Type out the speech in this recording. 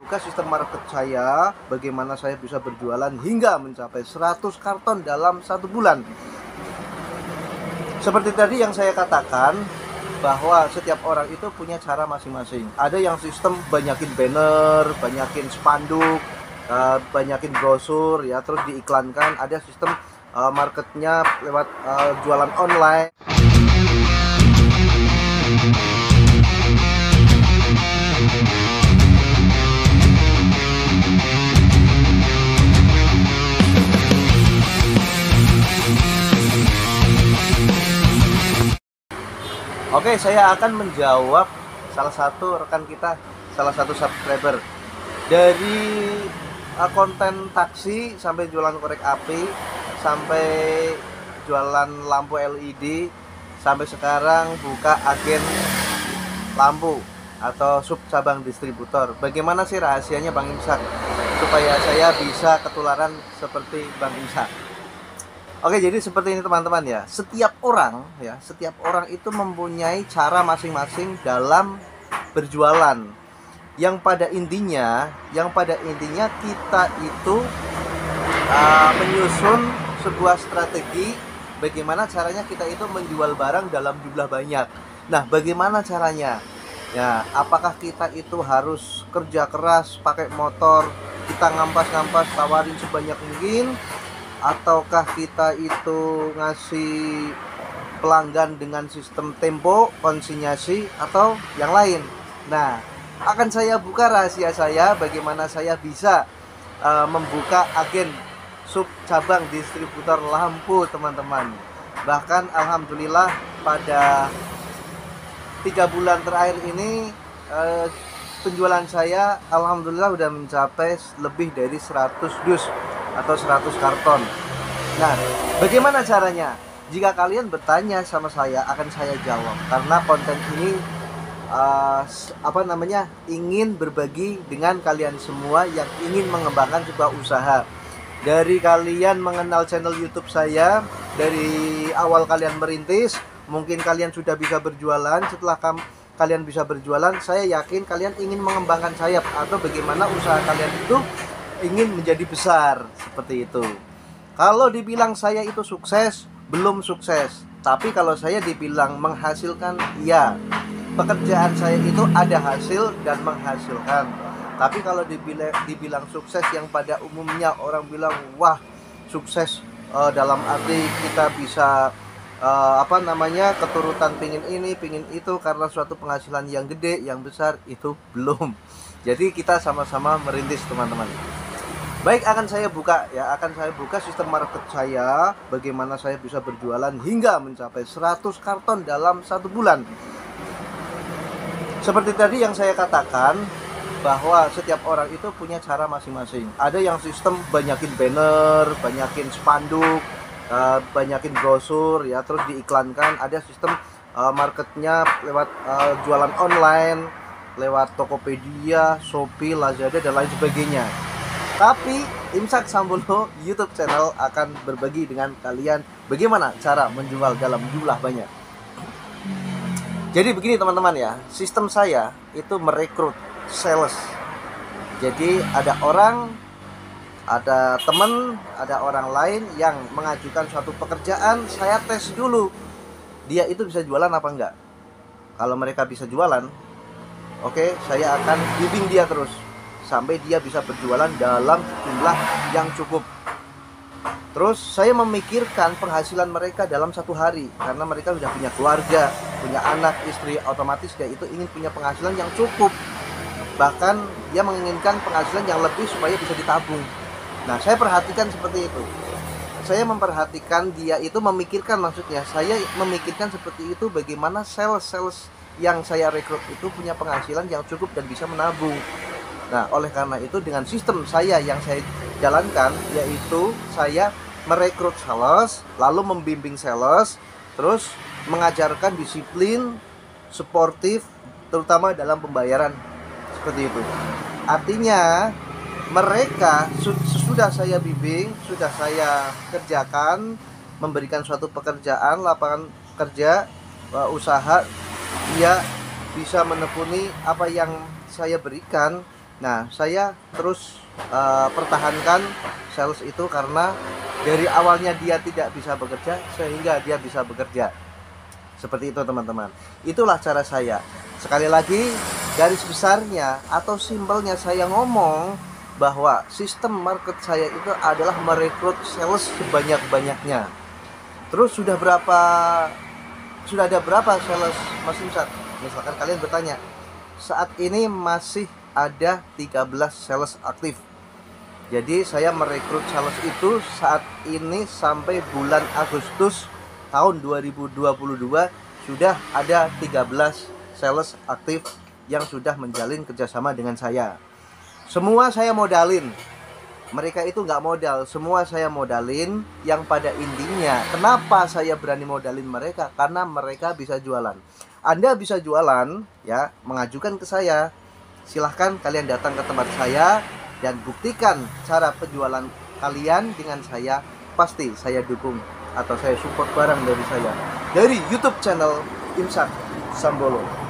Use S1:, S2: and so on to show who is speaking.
S1: Buka sistem market saya, bagaimana saya bisa berjualan hingga mencapai 100 karton dalam 1 bulan. Seperti tadi yang saya katakan, bahwa setiap orang itu punya cara masing-masing. Ada yang sistem banyakin banner, banyakin spanduk, banyakin brosur ya, terus diiklankan. Ada sistem marketnya lewat jualan online. Oke, saya akan menjawab salah satu rekan kita, salah satu subscriber. Dari konten taksi sampai jualan korek api, sampai jualan lampu LED, sampai sekarang buka agen lampu atau sub cabang distributor. Bagaimana sih rahasianya Bang Imsak supaya saya bisa ketularan seperti Bang Imsak? Oke, jadi seperti ini teman-teman ya. Setiap orang itu mempunyai cara masing-masing dalam berjualan. Yang pada intinya kita itu menyusun sebuah strategi bagaimana caranya kita itu menjual barang dalam jumlah banyak. Nah, bagaimana caranya? Ya, apakah kita itu harus kerja keras pakai motor, kita ngampas-ngampas tawarin sebanyak mungkin, ataukah kita itu ngasih pelanggan dengan sistem tempo, konsinyasi, atau yang lain? Nah, akan saya buka rahasia saya bagaimana saya bisa membuka agen sub cabang distributor lampu, teman-teman. Bahkan alhamdulillah pada 3 bulan terakhir ini penjualan saya alhamdulillah udah mencapai lebih dari 100 dus atau 100 karton. Nah, bagaimana caranya? Jika kalian bertanya sama saya, akan saya jawab karena konten ini ingin berbagi dengan kalian semua yang ingin mengembangkan sebuah usaha. Dari kalian mengenal channel YouTube saya, dari awal kalian merintis, mungkin kalian sudah bisa berjualan. Setelah kalian bisa berjualan, saya yakin kalian ingin mengembangkan sayap atau bagaimana usaha kalian itu ingin menjadi besar, seperti itu. Kalau dibilang saya itu sukses, belum sukses. Tapi kalau saya dibilang menghasilkan, iya. Pekerjaan saya itu ada hasil dan menghasilkan. Tapi kalau dibilang sukses yang pada umumnya orang bilang, wah sukses dalam arti kita bisa keturutan pingin ini, pingin itu karena suatu penghasilan yang gede, yang besar, itu belum. Jadi kita sama-sama merintis, teman-teman. Baik, akan saya buka sistem market saya, bagaimana saya bisa berjualan hingga mencapai 100 karton dalam 1 bulan. Seperti tadi yang saya katakan, bahwa setiap orang itu punya cara masing-masing. Ada yang sistem banyakin banner, banyakin spanduk, banyakin brosur ya, terus diiklankan. Ada sistem marketnya lewat jualan online, lewat Tokopedia, Shopee, Lazada, dan lain sebagainya. Tapi Imsak Sambono YouTube channel akan berbagi dengan kalian bagaimana cara menjual dalam jumlah banyak. Jadi begini teman-teman ya, sistem saya itu merekrut sales. Jadi ada teman, ada orang lain yang mengajukan suatu pekerjaan, saya tes dulu dia itu bisa jualan apa enggak. Kalau mereka bisa jualan, oke, saya akan bimbing dia terus sampai dia bisa berjualan dalam jumlah yang cukup. Terus saya memikirkan penghasilan mereka dalam 1 hari, karena mereka sudah punya keluarga, punya anak, istri, otomatis dia itu ingin punya penghasilan yang cukup. Bahkan dia menginginkan penghasilan yang lebih supaya bisa ditabung. Nah, saya perhatikan seperti itu. Saya memperhatikan dia itu memikirkan, maksudnya saya memikirkan seperti itu, bagaimana sales yang saya rekrut itu punya penghasilan yang cukup dan bisa menabung. Nah, oleh karena itu dengan sistem saya yang saya jalankan, yaitu saya merekrut sales, lalu membimbing sales, terus mengajarkan disiplin, suportif, terutama dalam pembayaran, seperti itu. Artinya mereka sudah saya bimbing, sudah saya kerjakan, memberikan suatu pekerjaan, lapangan kerja, usaha, dia bisa menekuni apa yang saya berikan, Nah, saya terus pertahankan sales itu karena dari awalnya dia tidak bisa bekerja sehingga dia bisa bekerja. Seperti itu teman-teman. Itulah cara saya. Sekali lagi, garis besarnya atau simpelnya saya ngomong bahwa sistem market saya itu adalah merekrut sales sebanyak-banyaknya. Terus sudah ada berapa sales Mas Imsat? Misalkan kalian bertanya, saat ini masih ada 13 sales aktif. Jadi saya merekrut sales itu saat ini sampai bulan Agustus tahun 2022 sudah ada 13 sales aktif yang sudah menjalin kerjasama dengan saya. Semua saya modalin. Mereka itu nggak modal, semua saya modalin. Yang pada intinya, kenapa saya berani modalin mereka? Karena mereka bisa jualan. Anda bisa jualan, ya, mengajukan ke saya. Silahkan kalian datang ke tempat saya dan buktikan cara penjualan kalian dengan saya. Pasti saya dukung atau saya support barang dari saya, dari YouTube channel Imsat Sambolo.